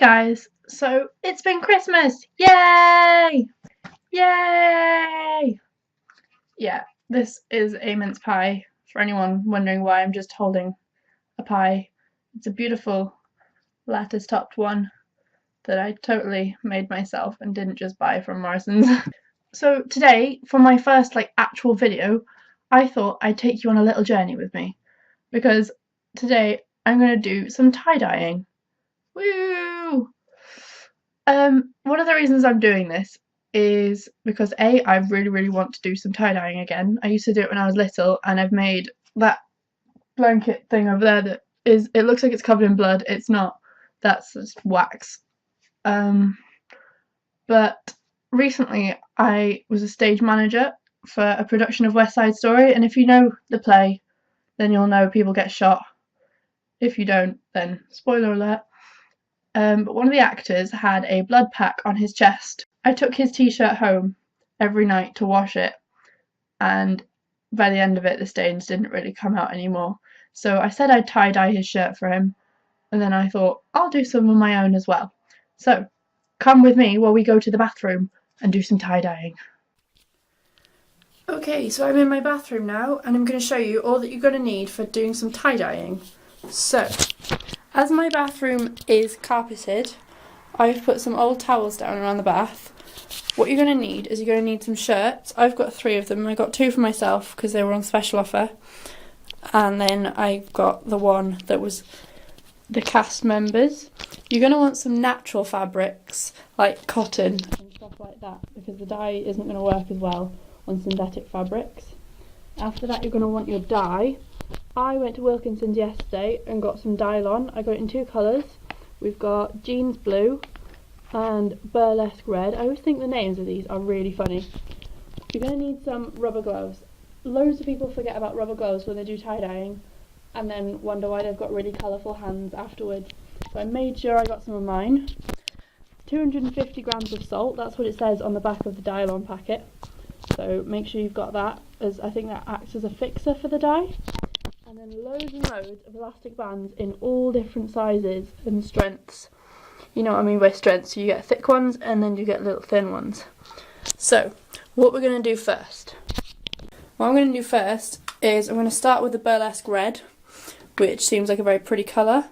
Guys, so it's been Christmas! Yay! Yay! Yeah, this is a mince pie, for anyone wondering why I'm just holding a pie. It's a beautiful lattice topped one that I totally made myself and didn't just buy from Morrison's. So today, for my first actual video, I thought I'd take you on a little journey with me, because today I'm going to do some tie-dyeing. Woo! One of the reasons I'm doing this is because I really want to do some tie-dyeing again. I used to do it when I was little, and I've made that blanket thing over there that it looks like it's covered in blood. It's not. That's just wax. But recently I was a stage manager for a production of West Side Story, and if you know the play, then you'll know people get shot. If you don't, then spoiler alert. But one of the actors had a blood pack on his chest. I took his t-shirt home every night to wash it, and by the end of it the stains didn't really come out anymore. So I said I'd tie-dye his shirt for him, and then I thought I'll do some of my own as well. So come with me while we go to the bathroom and do some tie-dyeing. Okay, so I'm in my bathroom now, and I'm going to show you all that you're going to need for doing some tie-dyeing. So, as my bathroom is carpeted, I've put some old towels down around the bath. What you're going to need is you're going to need some shirts. I've got 3 of them. I got 2 for myself because they were on special offer. And then I got the one that was the cast members. You're going to want some natural fabrics like cotton and stuff like that, because the dye isn't going to work as well on synthetic fabrics. After that, you're going to want your dye. I went to Wilkinson's yesterday and got some Dylon. I got it in 2 colours. We've got jeans blue and burlesque red. I always think the names of these are really funny. You're going to need some rubber gloves. Loads of people forget about rubber gloves when they do tie-dyeing and then wonder why they've got really colourful hands afterwards. So I made sure I got some of mine. 250 grams of salt, that's what it says on the back of the Dylon packet. So make sure you've got that, as I think that acts as a fixer for the dye. And then loads and loads of elastic bands in all different sizes and strengths. You know what I mean by strengths, so you get thick ones and then you get little thin ones. So, what we're going to do first. What I'm going to do first is I'm going to start with the burlesque red, which seems like a very pretty colour.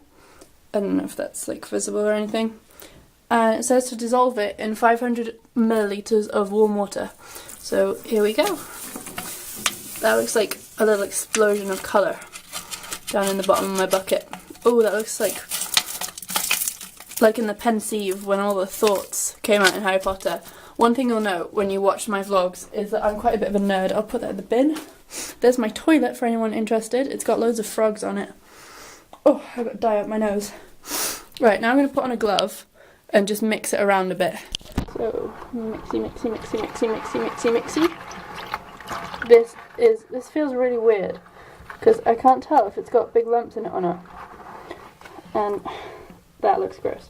I don't know if that's visible or anything. And it says to dissolve it in 500 millilitres of warm water. So, here we go. That looks like a little explosion of colour down in the bottom of my bucket. Oh, that looks like in the Pensieve when all the thoughts came out in Harry Potter. One thing you'll note when you watch my vlogs is that I'm quite a bit of a nerd. I'll put that in the bin. There's my toilet for anyone interested. It's got loads of frogs on it. Oh, I've got dye up my nose. Right, now I'm going to put on a glove and just mix it around a bit. So, mixy. This feels really weird because I can't tell if it's got big lumps in it or not, and that looks gross.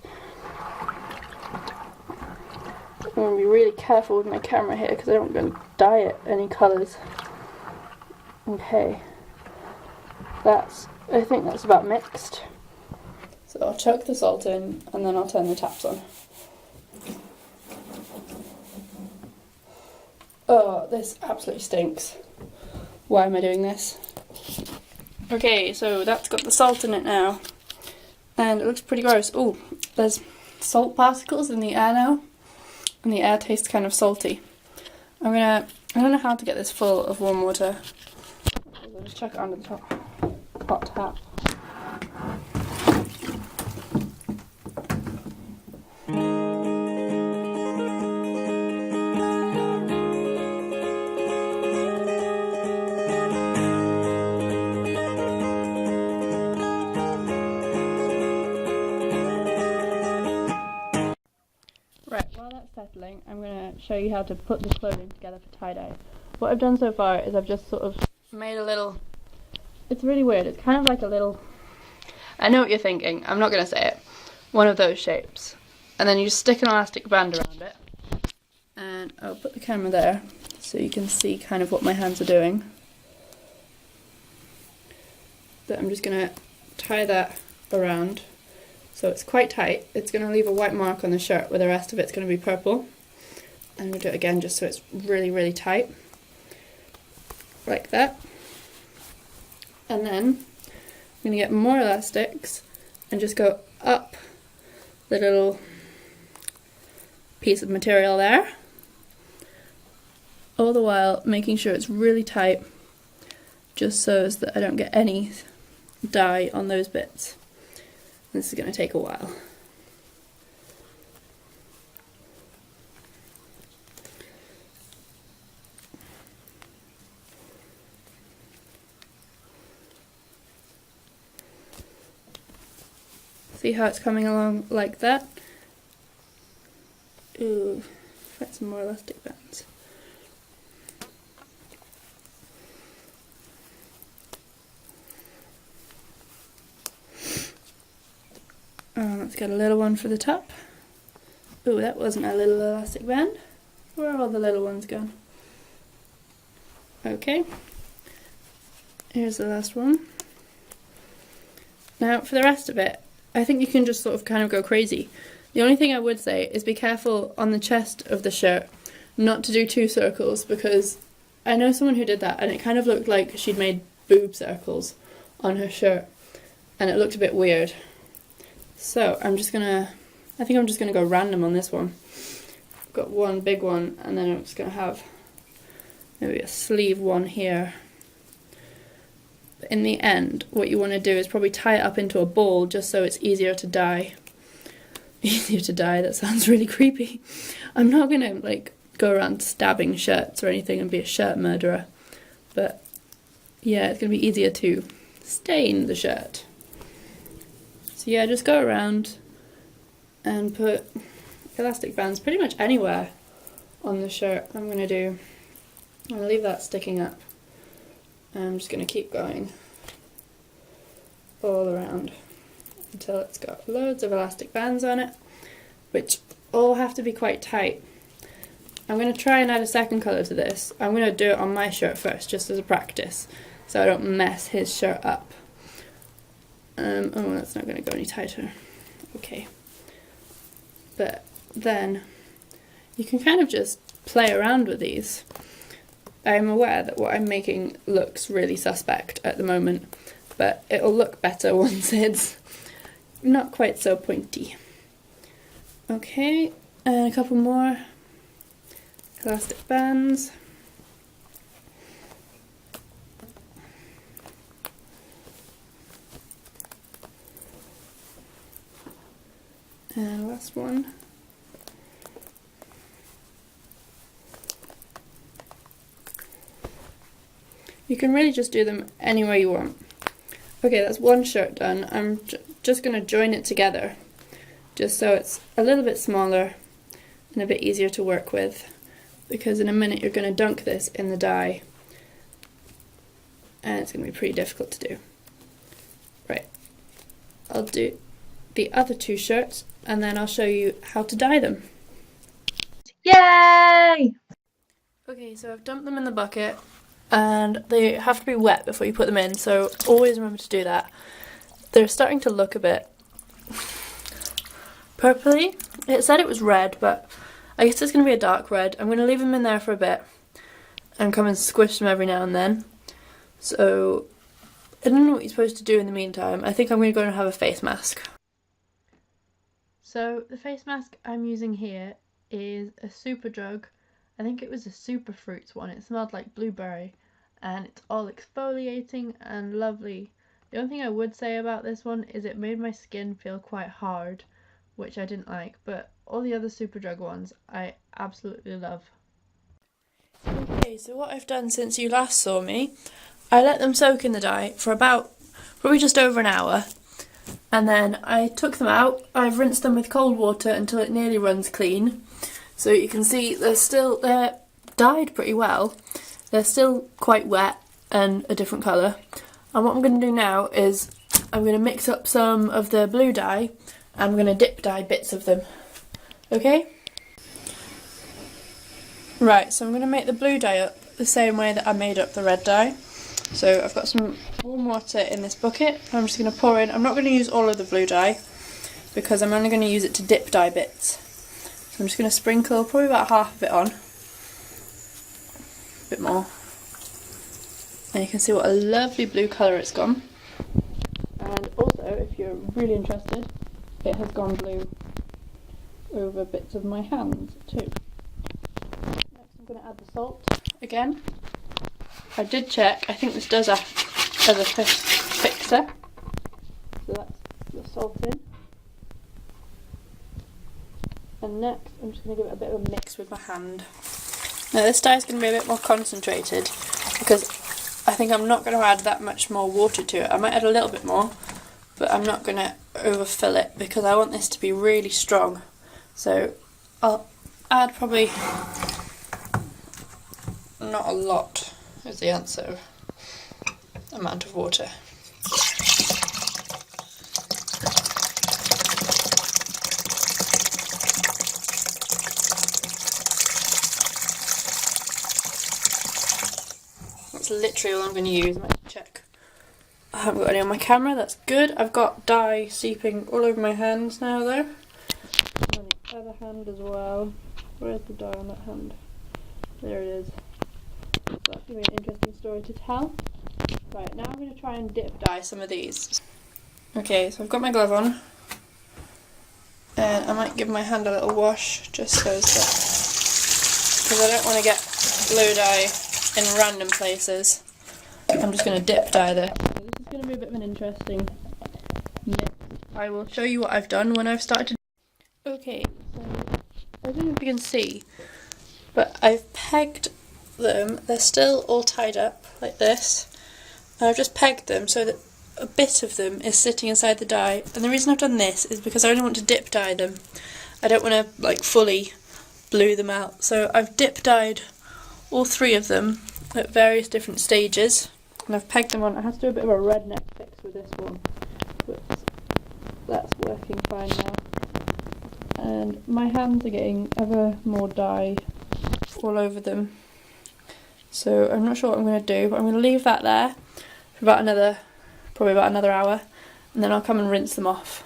I'm going to be really careful with my camera here because I don't want to dye it any colours. Okay, I think that's about mixed. So I'll chuck the salt in and then I'll turn the taps on. Oh, this absolutely stinks. Why am I doing this? Okay, so that's got the salt in it now. And it looks pretty gross. Oh, there's salt particles in the air now. And the air tastes kind of salty. I don't know how to get this full of warm water. I'll just chuck it under the hot tap. Right, while that's settling, I'm going to show you how to put the clothing together for tie-dye. What I've done so far is I've just sort of made a little... It's really weird, it's kind of like a little... I know what you're thinking, I'm not going to say it. One of those shapes. And then you just stick an elastic band around it. And I'll put the camera there so you can see kind of what my hands are doing. But I'm just going to tie that around So it's quite tight. It's going to leave a white mark on the shirt where the rest of it's going to be purple. And I'm going to do it again just so it's really, really tight. Like that. And then I'm going to get more elastics and just go up the little piece of material there. All the while making sure it's really tight, just so as that I don't get any dye on those bits. This is going to take a while. See how it's coming along like that? Ooh, get some more elastic bands. Let's get a little one for the top. Ooh, that wasn't a little elastic band. Where are all the little ones gone? Okay. Here's the last one. Now, for the rest of it, I think you can just sort of kind of go crazy. The only thing I would say is be careful on the chest of the shirt not to do 2 circles, because I know someone who did that and it kind of looked like she'd made boob circles on her shirt and it looked a bit weird. So I think I'm just gonna go random on this one. I've got one big one and then I'm just gonna have maybe a sleeve one here. But in the end, what you want to do is probably tie it up into a ball just so it's easier to dye. Easier to dye, that sounds really creepy. I'm not gonna like go around stabbing shirts or anything and be a shirt murderer. But yeah, it's gonna be easier to stain the shirt. So yeah, just go around and put elastic bands pretty much anywhere on the shirt. I'm gonna leave that sticking up. I'm just gonna keep going all around until it's got loads of elastic bands on it, which all have to be quite tight. I'm going to try and add a second colour to this. I'm going to do it on my shirt first, just as a practice, so I don't mess his shirt up. Oh, that's not going to go any tighter. Okay. But then you can kind of just play around with these. I'm aware that what I'm making looks really suspect at the moment, but it'll look better once it's not quite so pointy. Okay, and a couple more elastic bands. And last one. You can really just do them anywhere you want. Okay, that's one shirt done. I'm just going to join it together, just so it's a little bit smaller and a bit easier to work with, because in a minute you're going to dunk this in the dye and it's going to be pretty difficult to do. Right, I'll do the other 2 shirts and then I'll show you how to dye them. Yay! Okay, so I've dumped them in the bucket and they have to be wet before you put them in, so always remember to do that. They're starting to look a bit purpley. It said it was red, but I guess it's going to be a dark red. I'm going to leave them in there for a bit and come and squish them every now and then. So I don't know what you're supposed to do in the meantime. I think I'm going to go and have a face mask. So the face mask I'm using here is a Superdrug. I think it was a Super Fruits one. It smelled like blueberry and it's all exfoliating and lovely. The only thing I would say about this one is it made my skin feel quite hard, which I didn't like, but all the other Superdrug ones I absolutely love. Okay, so what I've done since you last saw me, I let them soak in the dye for probably just over an hour, and then I took them out. I've rinsed them with cold water until it nearly runs clean. So you can see they're dyed pretty well. They're still quite wet and a different colour. And what I'm going to do now is I'm going to mix up some of the blue dye and I'm going to dip dye bits of them. Okay? Right, so I'm going to make the blue dye up the same way that I made up the red dye. So I've got some warm water in this bucket. I'm just going to pour in. I'm not going to use all of the blue dye because I'm only going to use it to dip dye bits. So I'm just going to sprinkle probably about half of it on. A bit more. And you can see what a lovely blue colour it's gone. And also, if you're really interested, it has gone blue over bits of my hands too. Next I'm going to add the salt again. I did check, I think this does act as a fixer. So that's the salt in. And next I'm just going to give it a bit of a mix with my hand. Now this dye is going to be a bit more concentrated because I think I'm not going to add that much more water to it. I might add a little bit more, but I'm not going to overfill it because I want this to be really strong. So I'll add probably not a lot is the answer amount of water. That's literally all I'm going to use. I might check. I haven't got any on my camera, that's good. I've got dye seeping all over my hands now though. And on the other hand as well. Where's the dye on that hand? There it is. So that's going to be an interesting story to tell. Right, now I'm going to try and dip dye some of these. Okay, so I've got my glove on. And I might give my hand a little wash just so that, because I don't want to get blue dye in random places. I'm just going to dip dye this. So this is going to be a bit of an interesting mix. I will show you what I've done when I've started to. Okay, so I don't know if you can see, but I've pegged them. They're still all tied up like this. And I've just pegged them so that a bit of them is sitting inside the dye. And the reason I've done this is because I only want to dip dye them. I don't want to like fully blue them out. So I've dip dyed all three of them at various different stages. And I've pegged them on. I have to do a bit of a redneck fix with this one, but that's working fine now. And my hands are getting ever more dye all over them. So I'm not sure what I'm going to do, but I'm going to leave that there for probably about another hour, and then I'll come and rinse them off.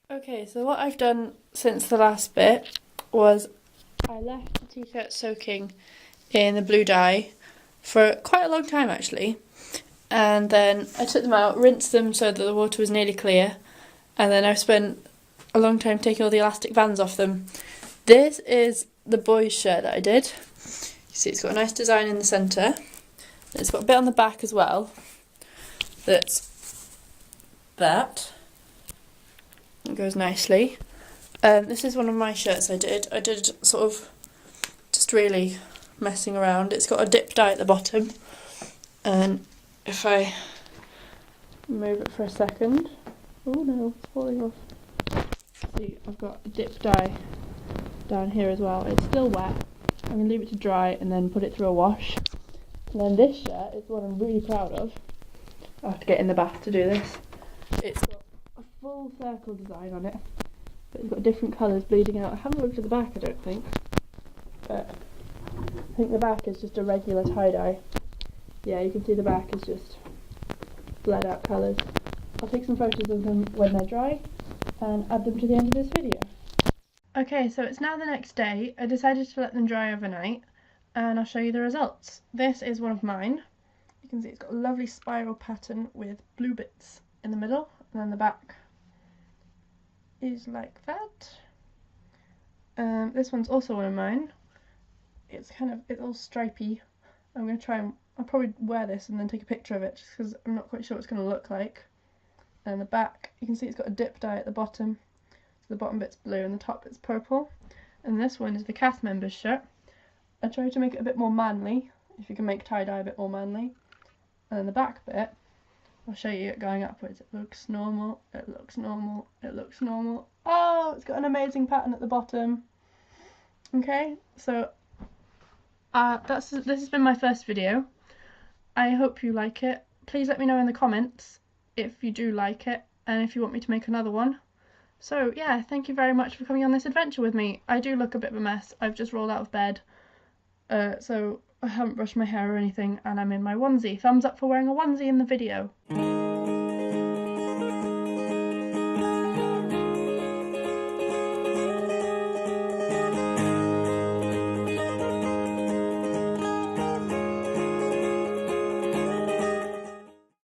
Okay, so what I've done since the last bit was I left the t-shirt soaking in the blue dye for quite a long time actually, and then I took them out, rinsed them so that the water was nearly clear, and then I've spent a long time taking all the elastic bands off them. This is the boys' shirt that I did. You see it's got a nice design in the centre. It's got a bit on the back as well. That's that. It goes nicely. This is one of my shirts I did. I did sort of just really messing around. It's got a dip dye at the bottom. And if I move it for a second. Oh no, it's falling off. See, I've got a dip dye down here as well. It's still wet. I'm going to leave it to dry and then put it through a wash. And then this shirt is what I'm really proud of. I have to get in the bath to do this. It's got a full circle design on it, but it's got different colours bleeding out. I haven't looked at the back, I don't think. But I think the back is just a regular tie-dye. Yeah, you can see the back is just bled out colours. I'll take some photos of them when they're dry and add them to the end of this video. Okay, so it's now the next day. I decided to let them dry overnight and I'll show you the results. This is one of mine. You can see it's got a lovely spiral pattern with blue bits in the middle, and then the back is like that. This one's also one of mine. It's all stripy. I'm going to try and, I'll probably wear this and then take a picture of it just because I'm not quite sure what it's going to look like. And the back, you can see it's got a dip dye at the bottom. The bottom bit's blue and the top bit's purple. And this one is the cast members shirt. I tried to make it a bit more manly, if you can make tie-dye a bit more manly. And then the back bit, I'll show you it going upwards. It looks normal, it looks normal, it looks normal. Oh, it's got an amazing pattern at the bottom. Okay, so this has been my first video. I hope you like it. Please let me know in the comments if you do like it and if you want me to make another one. So yeah, thank you very much for coming on this adventure with me. I do look a bit of a mess. I've just rolled out of bed, so I haven't brushed my hair or anything, and I'm in my onesie. Thumbs up for wearing a onesie in the video.